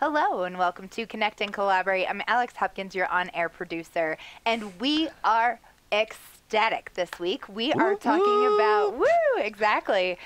Hello and welcome to Connect and Collaborate. I'm Alex Hopkins, your on-air producer, and we are ecstatic this week. We are talking about, exactly,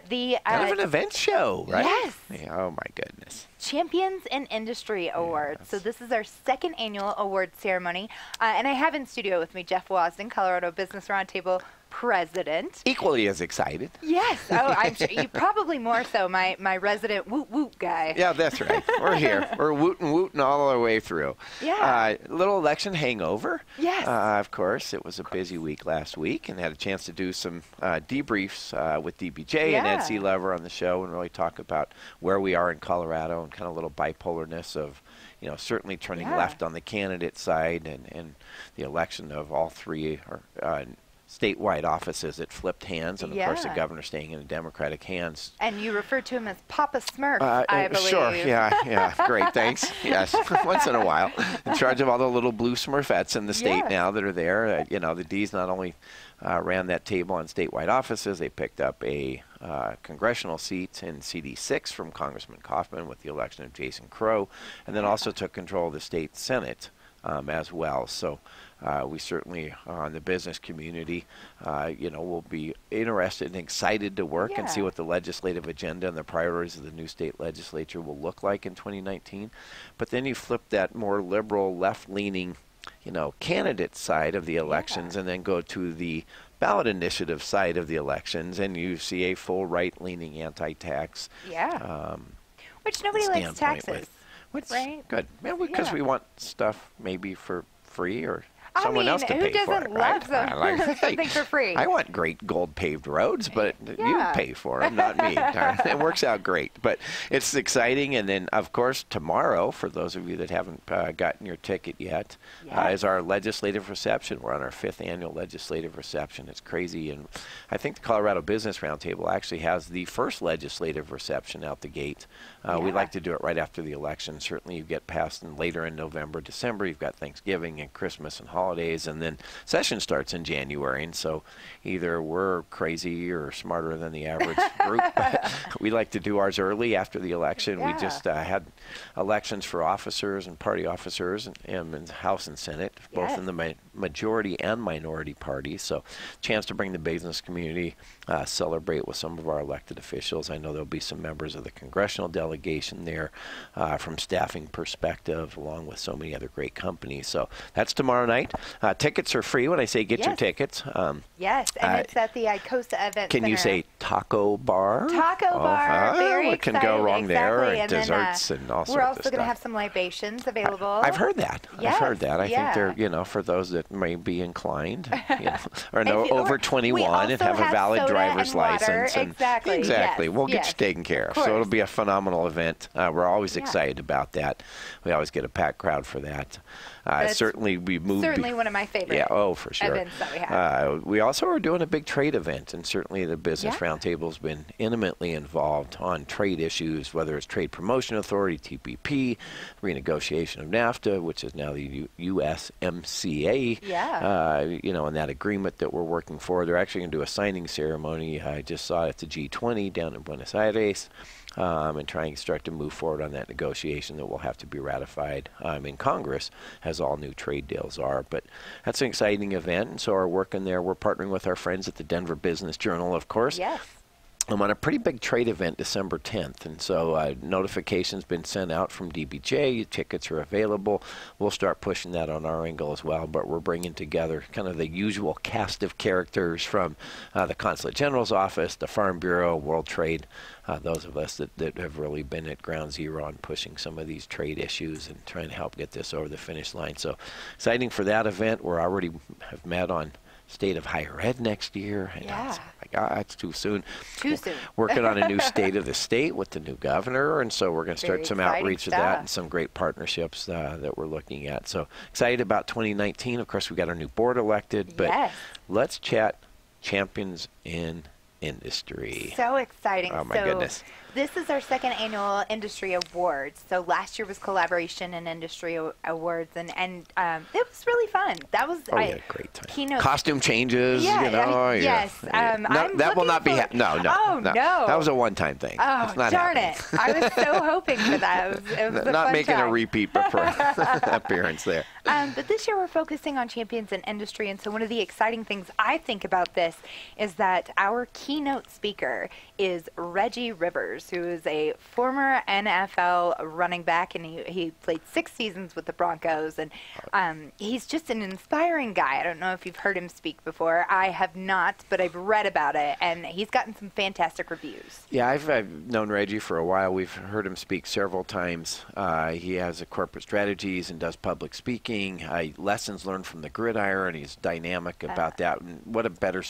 the... kind of an event show, right? Yes. Yeah, oh my goodness. Champions in Industry Awards. Yes. So this is our second annual award ceremony. And I have in studio with me Jeff Wasden, Colorado Business Roundtable President. Equally as excited. Yes. Oh, I'm sure. You probably more so, my resident woot guy. Yeah, that's right. We're here. We're wooting all our way through. Yeah. Little election hangover. Yes. Of course, it was a busy week last week, and had a chance to do some debriefs with DBJ and Ed C. Lever on the show, and really talk about where we are in Colorado and kind of a little bipolarness of, you know, certainly turning left on the candidate side, and the election of all three statewide offices that flipped hands, and of course the governor staying in the Democratic hands. And you refer to him as Papa Smurf, I believe. Sure, yeah, great, thanks. Yes, once in a while. In charge of all the little blue Smurfettes in the state now that are there. You know, the D's not only ran that table on statewide offices, they picked up a congressional seat in CD6 from Congressman Kaufman with the election of Jason Crow, and then also took control of the state Senate as well. So we certainly, in the business community, will be interested and excited to work and see what the legislative agenda and the priorities of the new state legislature will look like in 2019. But then you flip that more liberal, left-leaning, candidate side of the elections and then go to the ballot initiative side of the elections, and you see a full right-leaning anti-tax which nobody likes taxes. Which, right? Good. Because we want stuff maybe for free or someone else to who pay for doesn't it, love right? something for free? I want great gold-paved roads, but you pay for them, not me. It works out great. But it's exciting. And then, of course, tomorrow, for those of you that haven't gotten your ticket yet, is our legislative reception. We're on our 5th annual legislative reception. It's crazy. And I think the Colorado Business Roundtable actually has the first legislative reception out the gate. We like to do it right after the election. Certainly you get past and later in November, December, you've got Thanksgiving and Christmas and holidays, and then session starts in January. And so either we're crazy or smarter than the average group. But we like to do ours early after the election. We just had elections for officers and party officers in the House and Senate, both in the majority and minority parties. So chance to bring the business community, celebrate with some of our elected officials. I know there'll be some members of the congressional delegation there from staffing perspective, along with so many other great companies. So that's tomorrow night. Tickets are free when I say get your tickets. Yes, and it's at the Icosa Event Can Center. you say taco bar? Taco bar, very what can go wrong there? And And desserts and all sorts of stuff. We're also going to have some libations available. I've heard that. Yes, I've heard that. I think they're, for those that may be inclined, or over 21 and have a valid driver's license. And exactly. Exactly. We'll get you taken care of. So it'll be a phenomenal event. We're always excited about that. We always get a packed crowd for that. Certainly we moved. Certainly one of my favorite for sure. events that we have. We also are doing a big trade event, and certainly the Business Roundtable has been intimately involved on trade issues, whether it's Trade Promotion Authority, TPP, renegotiation of NAFTA, which is now the USMCA, and that agreement that we're working for. They're actually going to do a signing ceremony. I just saw it at the G20 down in Buenos Aires. And trying to start to move forward on that negotiation that will have to be ratified in Congress, as all new trade deals are. But that's an exciting event, and so we're working there. We're partnering with our friends at the Denver Business Journal, of course. Yes. I'm on a pretty big trade event December 10th, and so notifications been sent out from DBJ. Tickets are available. We'll start pushing that on our angle as well, but we're bringing together kind of the usual cast of characters from the Consulate General's office, the Farm Bureau, World Trade, those of us that have really been at ground zero on pushing some of these trade issues and trying to help get this over the finish line. So exciting for that event. We're already have met on state of higher ed next year. And it's like, it's too soon. Too soon. Working on a new state of the state with the new governor, and so we're going to start some outreach of that and some great partnerships that we're looking at. So excited about 2019. Of course, we got our new board elected, but let's chat champions in industry. So exciting. Oh, my goodness. This is our second annual industry awards. So last year was collaboration and industry awards, and it was really fun. That was we had a great time. Keynote. Costume changes, Yes. That will not be no. Oh, no. That was a one-time thing. Oh, it's not darn happening. it. I was so hoping for that. It was a not fun making time. a repeat appearance there. But this year we're focusing on champions in industry, and so one of the exciting things I think about this is that our keynote speaker is Reggie Rivers, who is a former NFL running back, and he played 6 seasons with the Broncos, and he's just an inspiring guy. I don't know if you've heard him speak before. I have not, but I've read about it, and he's gotten some fantastic reviews. Yeah, I've known Reggie for a while. We've heard him speak several times. He has a corporate strategies and does public speaking. Lessons learned from the gridiron. He's dynamic about that. And what a better,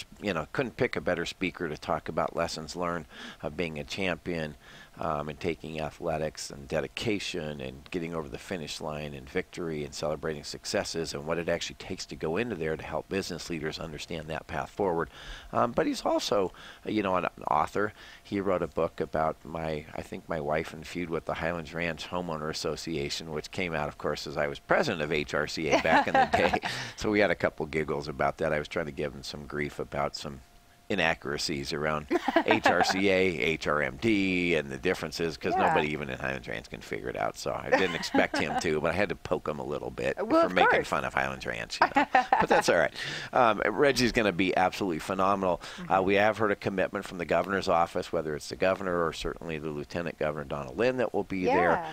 couldn't pick a better speaker to talk about lessons learned of being a champion and taking athletics and dedication and getting over the finish line and victory and celebrating successes and what it actually takes to go into there to help business leaders understand that path forward. But he's also, an author. He wrote a book about my wife and feud with the Highlands Ranch Homeowner Association, which came out, of course, as I was president of HRCA back in the day. So we had a couple giggles about that. I was trying to give him some grief about some inaccuracies around HRCA, HRMD, and the differences, because nobody even in Highlands Ranch can figure it out. So I didn't expect him to, but I had to poke him a little bit for making fun of Highlands Ranch. But that's all right. Reggie's going to be absolutely phenomenal. We have heard a commitment from the governor's office, whether it's the governor or certainly the Lieutenant Governor Donna Lynn that will be there,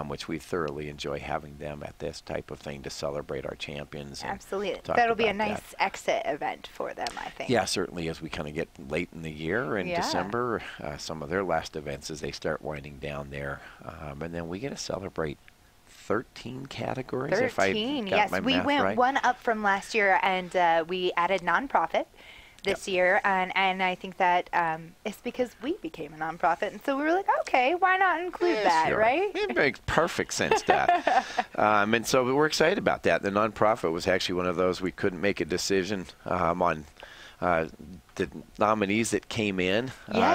which we thoroughly enjoy having them at this type of thing to celebrate our champions. Absolutely. That'll be a nice exit event for them, I think. Yeah, certainly, as we kind of get late in the year in December, some of their last events as they start winding down there. And then we get to celebrate 13 categories. 13, if I got my we math went right. one up from last year, and we added nonprofit this year, and I think that it's because we became a nonprofit, and so we were like, okay, why not include that, sure. right? It makes perfect sense, Dad. And so we're excited about that. The nonprofit was actually one of those we couldn't make a decision on the nominees that came in.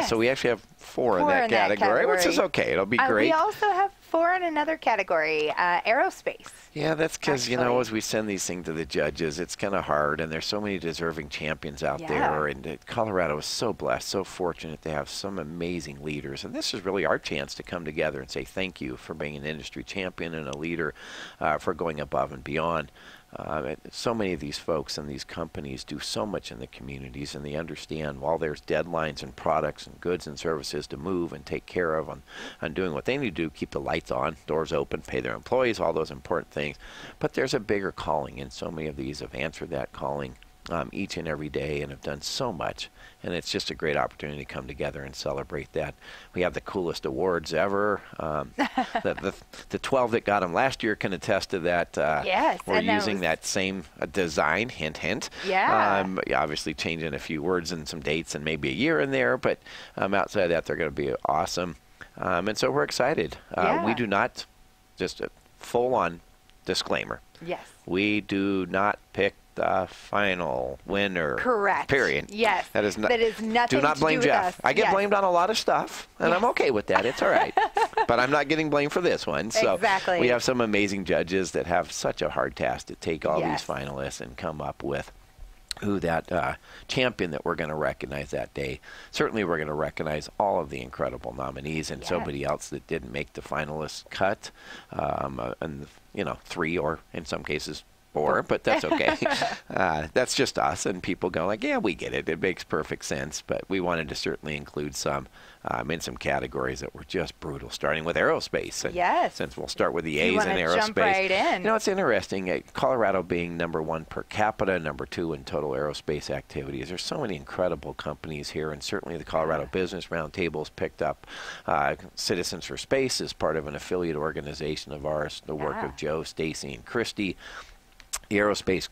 So we actually have four in that category, which is okay. It'll be great. We also have 4 in another category, Aerospace. Yeah, that's because, as we send these things to the judges, it's kind of hard, and there's so many deserving champions out there, and Colorado is so blessed, so fortunate to have some amazing leaders, and this is really our chance to come together and say thank you for being an industry champion and a leader, for going above and beyond. So many of these folks and these companies do so much in the communities, and they understand while there's deadlines and products and goods and services to move and take care of on doing what they need to do, keep the lights on, doors open, pay their employees, all those important things. But there's a bigger calling, and so many of these have answered that calling each and every day and have done so much. And it's just a great opportunity to come together and celebrate that. We have the coolest awards ever. The 12 that got them last year can attest to that. We're using that same design, hint, hint. Obviously changing a few words and some dates and maybe a year in there, but outside of that, they're going to be awesome. And so we're excited. We do not, just a full-on disclaimer. Yes. We do not pick the final winner. Correct. Period. Yes. That is nothing do not blame to do Jeff. with us. I get blamed on a lot of stuff, and I'm okay with that. It's all right. But I'm not getting blamed for this one. So we have some amazing judges that have such a hard task to take all these finalists and come up with who that champion that we're going to recognize that day. Certainly we're going to recognize all of the incredible nominees and somebody else that didn't make the finalist cut, and 3 or in some cases 4, but that's okay. That's just us, and people go like, yeah, we get it. It makes perfect sense, but we wanted to certainly include some in some categories that were just brutal, starting with aerospace. And since we'll start with the A's in aerospace. Jump right in. It's interesting. Colorado being number 1 per capita, number 2 in total aerospace activities. There's so many incredible companies here, and certainly the Colorado Business Roundtable has picked up Citizens for Space as part of an affiliate organization of ours, the work of Joe, Stacy, and Christy. The aerospace,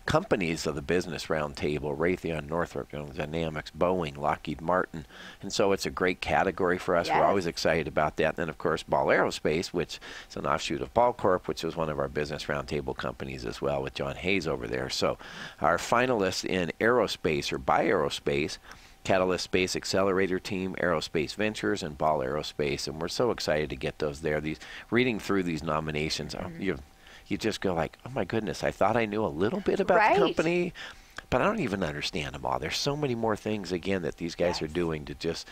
companies of the Business Roundtable, Raytheon, Northrop, Dynamics, Boeing, Lockheed Martin. And so it's a great category for us. We're always excited about that. And then, of course, Ball Aerospace, which is an offshoot of Ball Corp, which was one of our Business Roundtable companies as well, with John Hayes over there. So our finalists in aerospace or by aerospace Catalyst Space Accelerator Team, Aerospace Ventures, and Ball Aerospace. And we're so excited to get those there. Reading through these nominations, you just go like, oh my goodness, I thought I knew a little bit about the company, but I don't even understand them all. There's so many more things, again, that these guys are doing to just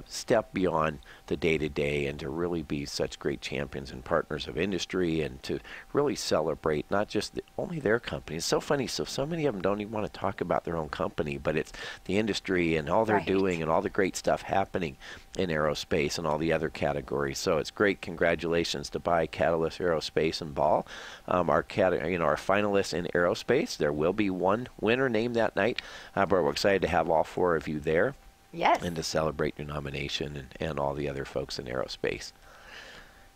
step beyond the day-to-day and to really be such great champions and partners of industry and to really celebrate not just only their company. It's so funny, so many of them don't even want to talk about their own company, but it's the industry and all they're doing and all the great stuff happening in aerospace and all the other categories. So it's great. Congratulations to Catalyst Aerospace and Ball. Our finalists in aerospace, there will be one winner named that night, but we're excited to have all 4 of you there. Yes. And to celebrate your nomination and all the other folks in aerospace.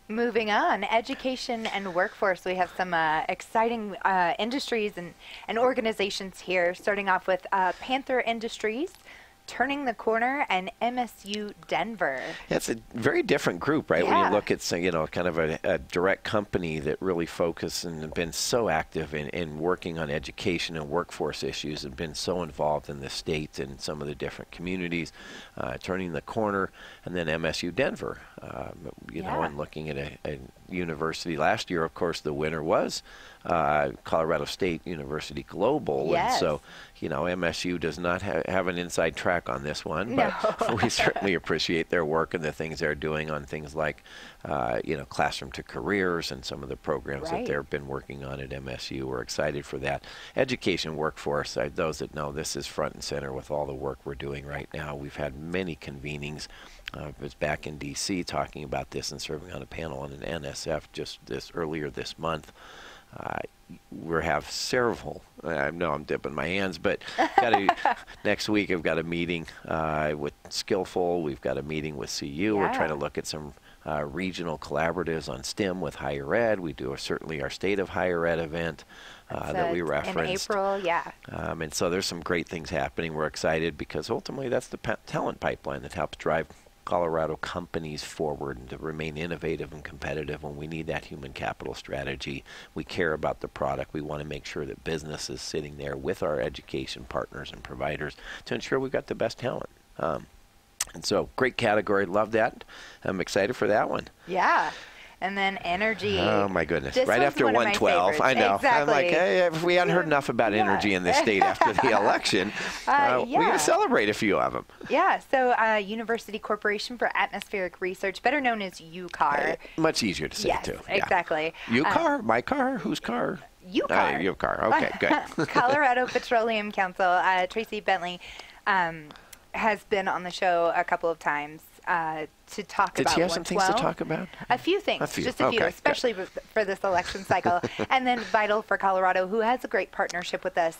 Moving on, education and workforce. We have some exciting industries and organizations here, starting off with Panther Industries, Turning the Corner, and MSU Denver. Yeah, it's a very different group, right? When you look at, kind of a direct company that really focused and have been so active in working on education and workforce issues and been so involved in the state and some of the different communities, Turning the Corner, and then MSU Denver, and looking at a university. Last year, of course, the winner was Colorado State University Global. Yes. And so, MSU does not have an inside track on this one, but we certainly appreciate their work and the things they're doing on things like, Classroom to Careers and some of the programs that they've been working on at MSU. We're excited for that. Education workforce, those that know, this is front and center with all the work we're doing right now. We've had many convenings. I was back in D.C. talking about this and serving on a panel on an NSF just earlier this month. We have several. I know I'm dipping my hands, but next week I've got a meeting with Skillful. We've got a meeting with CU. Yeah. We're trying to look at some regional collaboratives on STEM with higher ed. We do certainly our State of Higher Ed event that we referenced. In April, yeah. And so there's some great things happening. We're excited because ultimately that's the talent pipeline that helps drive Colorado companies forward and to remain innovative and competitive when we need that human capital strategy. We care about the product. We want to make sure that business is sitting there with our education partners and providers to ensure we've got the best talent. And so great category. Love that. I'm excited for that one. Yeah. And then energy. Oh, my goodness. This right after 112. I know. Exactly. I'm like, hey, if we hadn't heard enough about energy in this state after the election, we got to celebrate a few of them. Yeah. So University Corporation for Atmospheric Research, better known as UCAR. Much easier to say, too. Yes, exactly. UCAR? My car? Whose car? UCAR. UCAR. Okay, good. Colorado Petroleum Council. Tracy Bentley has been on the show a couple of times. To talk about 112. Did she have some things to talk about? A few things, just a few, especially for this election cycle. And then Vital for Colorado, who has a great partnership with us.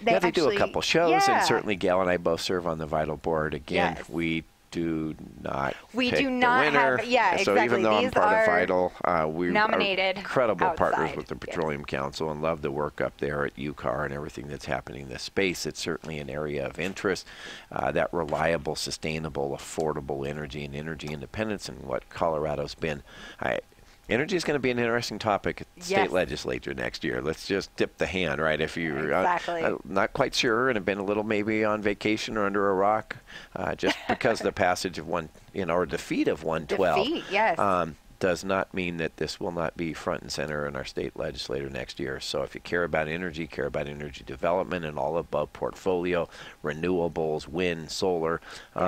They do a couple shows, and certainly Gail and I both serve on the Vital board. Again, we do not pick the winner. So even though I'm part of Vital, we are incredible partners with the Petroleum Council and love the work up there at UCAR and everything that's happening in this space. It's certainly an area of interest, that reliable, sustainable, affordable energy and energy independence and what Colorado's been. Energy is going to be an interesting topic at the state legislature next year. Let's just tip the hand, right? If you're not quite sure and have been a little maybe on vacation or under a rock, just because the passage of or defeat of 112 does not mean that this will not be front and center in our state legislature next year. So if you care about energy development and all above portfolio, renewables, wind, solar,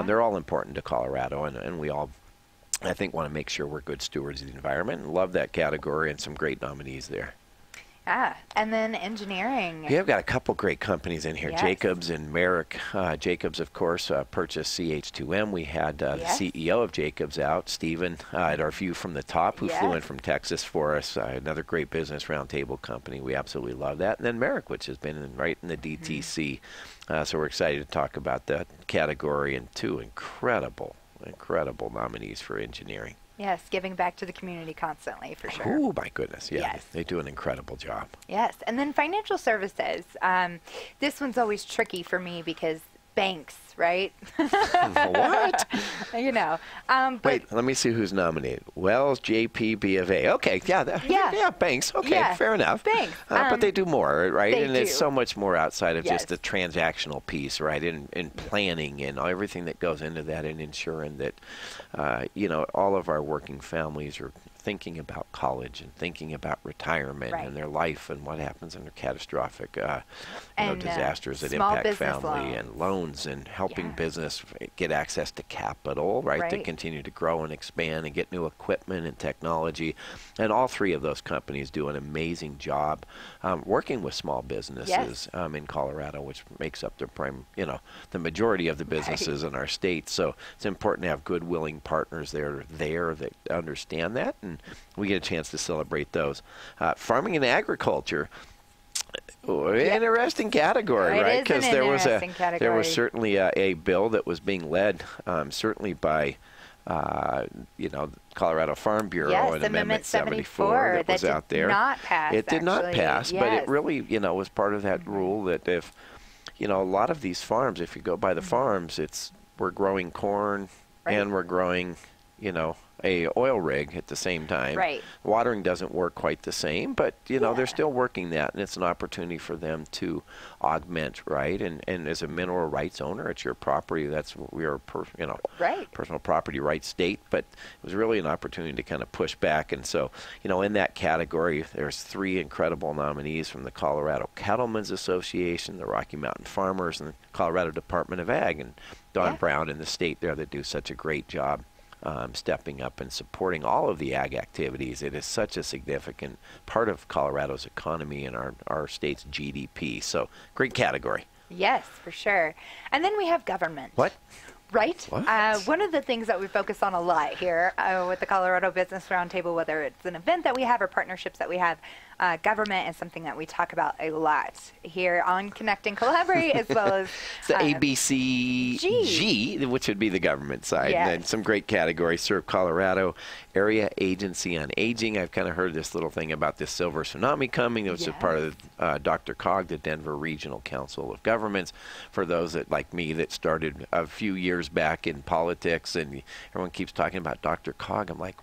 they're all important to Colorado, and we all, I think, want to make sure we're good stewards of the environment and love that category and some great nominees there. And then engineering. Yeah, I've got a couple great companies in here. Jacobs and Merrick. Jacobs, of course, purchased CH2M. We had the CEO of Jacobs out, Stephen, at our View from the Top, who flew in from Texas for us. Another great Business Roundtable company. We absolutely love that. And then Merrick, which has been right in the DTC. So we're excited to talk about that category and two incredible nominees for engineering. Yes, giving back to the community constantly, for sure. Oh, my goodness, They do an incredible job. Yes, and then financial services. This one's always tricky for me because banks, right? What? you know. Wait, let me see who's nominated. Wells, JP, B of A. Okay, yeah, banks. Okay, fair enough. Banks. But they do more, right? They and do. it's so much more outside of just the transactional piece, right? In planning and everything that goes into that, and ensuring that, all of our working families are thinking about college and thinking about retirement and their life and what happens under catastrophic disasters that impact family and loans and helping business get access to capital, right, to continue to grow and expand and get new equipment and technology. And all three of those companies do an amazing job working with small businesses in Colorado, which makes up the majority of the businesses in our state. So it's important to have good, willing partners there that understand that, and we get a chance to celebrate those. Farming and agriculture, interesting category, right? Because there was certainly a bill that was being led, certainly by Colorado Farm Bureau and Amendment 74 that was out there. It did not pass, but it really, was part of that rule that if, a lot of these farms, if you go by the farms, we're growing corn and we're growing, a oil rig at the same time. Right. Watering doesn't work quite the same, but they're still working that, and it's an opportunity for them to augment, right? And as a mineral rights owner, it's your property. We are personal property rights state, but it was really an opportunity to kind of push back. And so, in that category, there's 3 incredible nominees from the Colorado Cattlemen's Association, the Rocky Mountain Farmers, and the Colorado Department of Ag, and Don Brown and the state there that do such a great job stepping up and supporting all of the ag activities. It is such a significant part of Colorado's economy and our state's GDP. So great category. Yes, for sure. And then we have government. What? Right? One of the things that we focus on a lot here with the Colorado Business Roundtable, whether it's an event that we have or partnerships that we have, government is something that we talk about a lot here on Connect and Collaborate, as well as the ABCG, which would be the government side. And then some great categories: Serve Colorado, Area Agency on Aging. I've kind of heard this little thing about this silver tsunami coming. It was a part of Dr. COG, the Denver Regional Council of Governments. For those that, like me, that started a few years back in politics, and everyone keeps talking about Dr. COG, I'm like,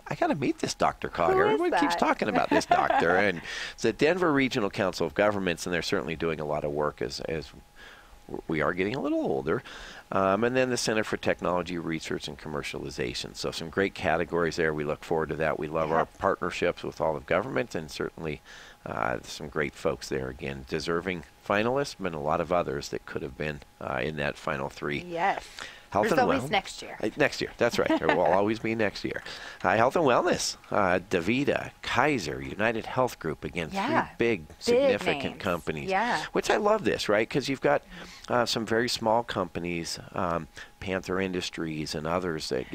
I got to meet this Dr. COG. Everyone keeps talking about this doctor. And it's the Denver Regional Council of Governments, and they're certainly doing a lot of work as we are getting a little older. And then the Center for Technology Research and Commercialization. So some great categories there. We look forward to that. We love our partnerships with all of government, and certainly some great folks there. Again, deserving finalists, but a lot of others that could have been in that final 3. Yes. There's always next year. Next year, that's right. There will always be next year. Health and wellness, DaVita, Kaiser, United Health Group, again, 3 big significant companies. Which I love this, right? Because you've got some very small companies, Panther Industries and others that,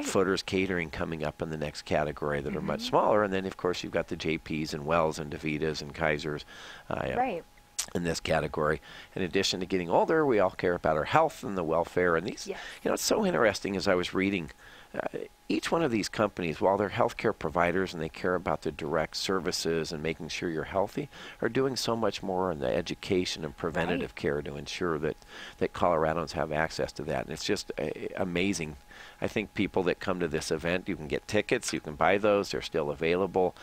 Footers Catering coming up in the next category that are much smaller. And then, of course, you've got the JPs and Wells and DaVitas and Kaisers. In this category. In addition to getting older, we all care about our health and the welfare. And these, it's so interesting as I was reading, each one of these companies, while they're healthcare providers and they care about the direct services and making sure you're healthy, are doing so much more in the education and preventative care to ensure that Coloradans have access to that. And it's just amazing. I think people that come to this event, you can get tickets, you can buy those, they're still available.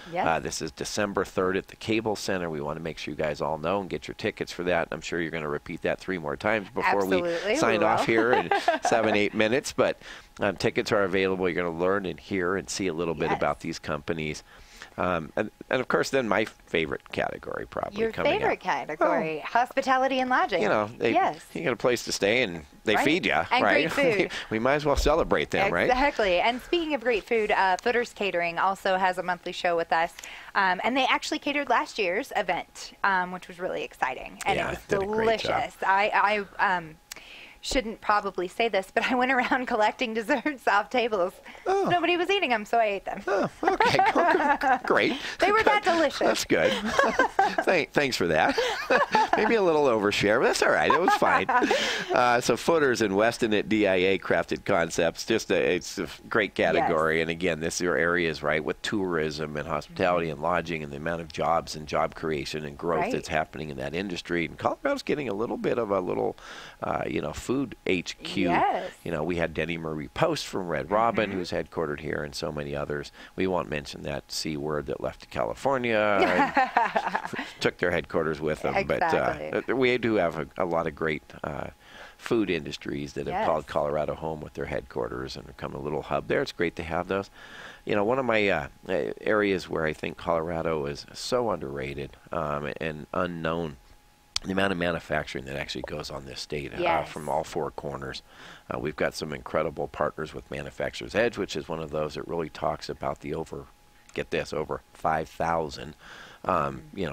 This is December 3rd at the Cable Center. We want to make sure you guys all know and get your tickets for that. I'm sure you're going to repeat that 3 more times before we sign off here in 7-8 minutes. But tickets are available. You're going to learn and hear and see a little bit about these companies. And of course, then my favorite category probably Your coming favorite category, hospitality and lodging. You got a place to stay and they feed you, and right? Great food. We might as well celebrate them, right? Exactly. And speaking of great food, Footers Catering also has a monthly show with us. And they actually catered last year's event, which was really exciting. And it was delicious. I shouldn't probably say this, but I went around collecting desserts off tables. Nobody was eating them, so I ate them. Okay. Great. They were that delicious. That's good. Thanks for that. Maybe a little overshare, but that's all right. It was fine. So Footers and Wasden at DIA Crafted Concepts, it's a great category. And again, this is your areas, right, with tourism and hospitality and lodging and the amount of jobs and job creation and growth that's happening in that industry. And Colorado's getting a little bit of food food HQ. Yes. You know, we had Denny Marie Post from Red Robin, who's headquartered here, and so many others. We won't mention that C word that left to California and took their headquarters with them. Exactly. But we do have a lot of great food industries that have called Colorado home with their headquarters and become a little hub there. It's great to have those. You know, one of my areas where I think Colorado is so underrated and unknown, the amount of manufacturing that actually goes on this state from all four corners. We've got some incredible partners with Manufacturers Edge, which is one of those that really talks about the over 5,000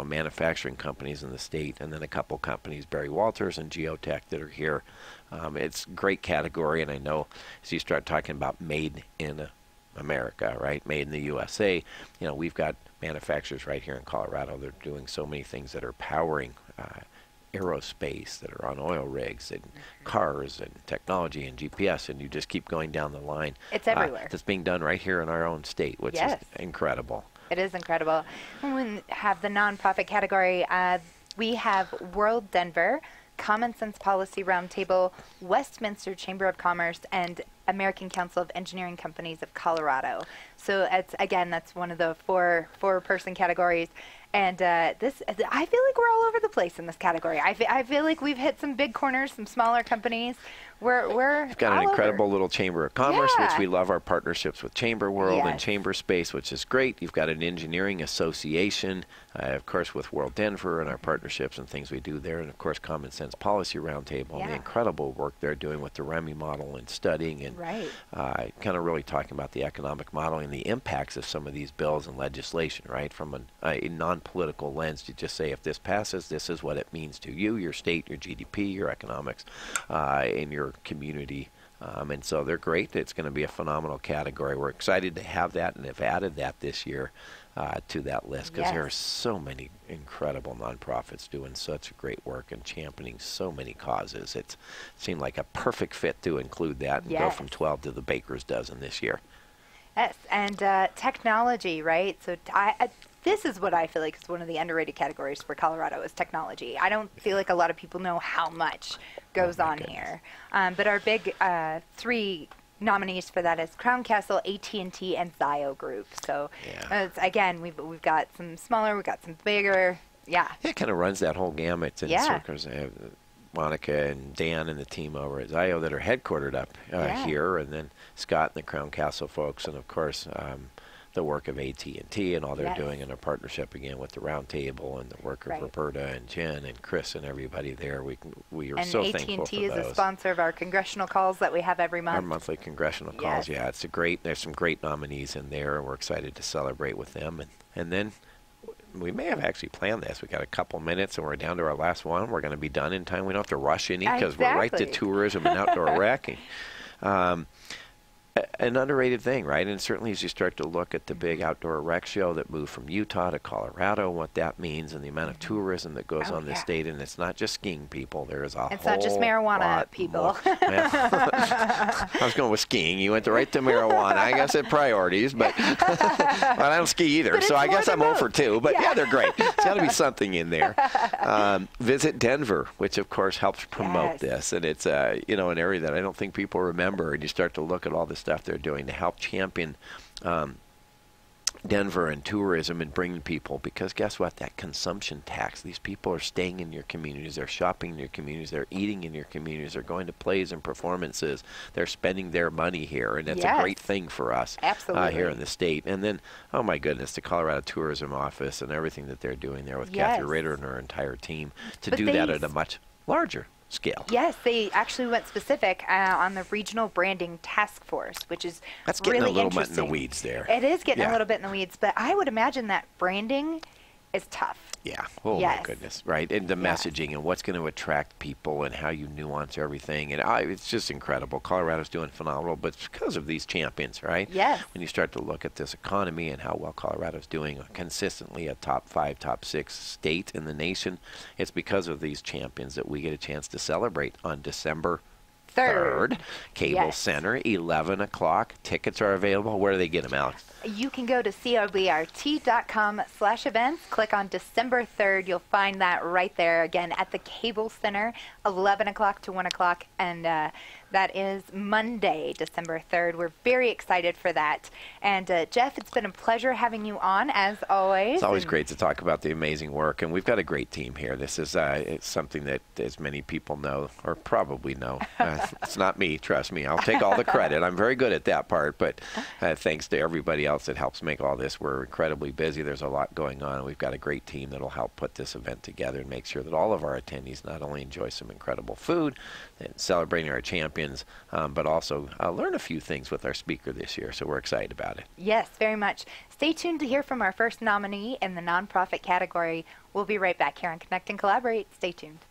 manufacturing companies in the state, and then a couple companies, Barry Walters and Geotech, that are here. It's a great category, and I know as you start talking about made in America, right, made in the USA, you know, we've got manufacturers right here in Colorado that are doing so many things that are powering aerospace, that are on oil rigs and cars and technology and GPS, and you just keep going down the line. It's everywhere. That's being done right here in our own state, which is incredible. It is incredible. We have the nonprofit category. We have World Denver, Common Sense Policy Roundtable, Westminster Chamber of Commerce, and American Council of Engineering Companies of Colorado. So that's one of the four-person categories. And I feel like we're all over the place in this category. I feel like we've hit some big corners, some smaller companies. We've got an incredible little Chamber of Commerce, which we love our partnerships with Chamber World and Chamber Space, which is great. You've got an engineering association, of course, with World Denver and our partnerships and things we do there, and of course, Common Sense Policy Roundtable and the incredible work they're doing with the REMI model and studying and kind of really talking about the economic modeling and the impacts of some of these bills and legislation, right? From a non-political lens to just say, if this passes, this is what it means to you, your state, your GDP, your economics, and your community. And so they're great. It's going to be a phenomenal category. We're excited to have that and have added that this year to that list because there are so many incredible nonprofits doing such great work and championing so many causes. It seemed like a perfect fit to include that and go from 12 to the baker's dozen this year. Yes, and technology, right? So this is what I feel like is one of the underrated categories for Colorado is technology. I don't feel like a lot of people know how much goes on here. But our big three nominees for that is Crown Castle, AT&T, and Zio Group. So again, we've got some smaller, we've got some bigger. Yeah, it kind of runs that whole gamut in circles. I have Monica and Dan and the team over at Zio that are headquartered up here, and then Scott and the Crown Castle folks, and of course the work of AT&T and all they're doing in a partnership again with the Roundtable and the work of Roberta and Jen and Chris and everybody there. We are so thankful for those. And AT&T is a sponsor of our congressional calls that we have every month. Our monthly congressional calls, it's there's some great nominees in there, and we're excited to celebrate with them. And then we may have actually planned this. We got a couple minutes, and we're down to our last one. We're going to be done in time. We don't have to rush any because we're right to tourism and outdoor rec. An underrated thing, right? And certainly as you start to look at the big outdoor rec show that moved from Utah to Colorado, what that means and the amount of tourism that goes on this state, and it's not just skiing people. There is It's not just marijuana people. I was going with skiing. You went right to marijuana. I guess it priorities, but I don't ski either, so I guess I'm 0 for 2. But they're great. There's got to be something in there. Visit Denver, which of course helps promote this, and it's an area that I don't think people remember. And you start to look at all the stuff they're doing to help champion Denver and tourism and bringing people, because guess what? That consumption tax, these people are staying in your communities, they're shopping in your communities, they're eating in your communities, they're going to plays and performances, they're spending their money here, and it's a great thing for us here in the state. And then, oh my goodness, the Colorado Tourism Office and everything that they're doing there with Kathy Ritter and her entire team to do that at a much larger scale. Yes, they actually went specific on the Regional Branding Task Force, which is That's getting really a little bit in the weeds there. It is getting a little bit in the weeds, but I would imagine that branding is tough. Yeah. Oh, my goodness. Right. And the messaging and what's going to attract people and how you nuance everything. And it's just incredible. Colorado's doing phenomenal, but it's because of these champions, right? Yes. When you start to look at this economy and how well Colorado's doing, consistently a top 5, top 6 state in the nation, it's because of these champions that we get a chance to celebrate on December 3rd. Cable Yes. Center, 11 o'clock. Tickets are available. Where do they get them, Alex? You can go to COBRT.com/events. Click on December 3rd. You'll find that right there again at the Cable Center, 11 o'clock to 1 o'clock. And that is Monday, December 3rd. We're very excited for that. And Jeff, it's been a pleasure having you on, as always. It's always great to talk about the amazing work. And we've got a great team here. This is it's something that, as many people know, or probably know, it's not me, trust me. I'll take all the credit. I'm very good at that part. But thanks to everybody else that helps make all this. We're incredibly busy. There's a lot going on. We've got a great team that will help put this event together and make sure that all of our attendees not only enjoy some incredible food and celebrating our champions, but also learn a few things with our speaker this year. So we're excited about it. Yes, very much. Stay tuned to hear from our first nominee in the nonprofit category. We'll be right back here on Connect and Collaborate. Stay tuned.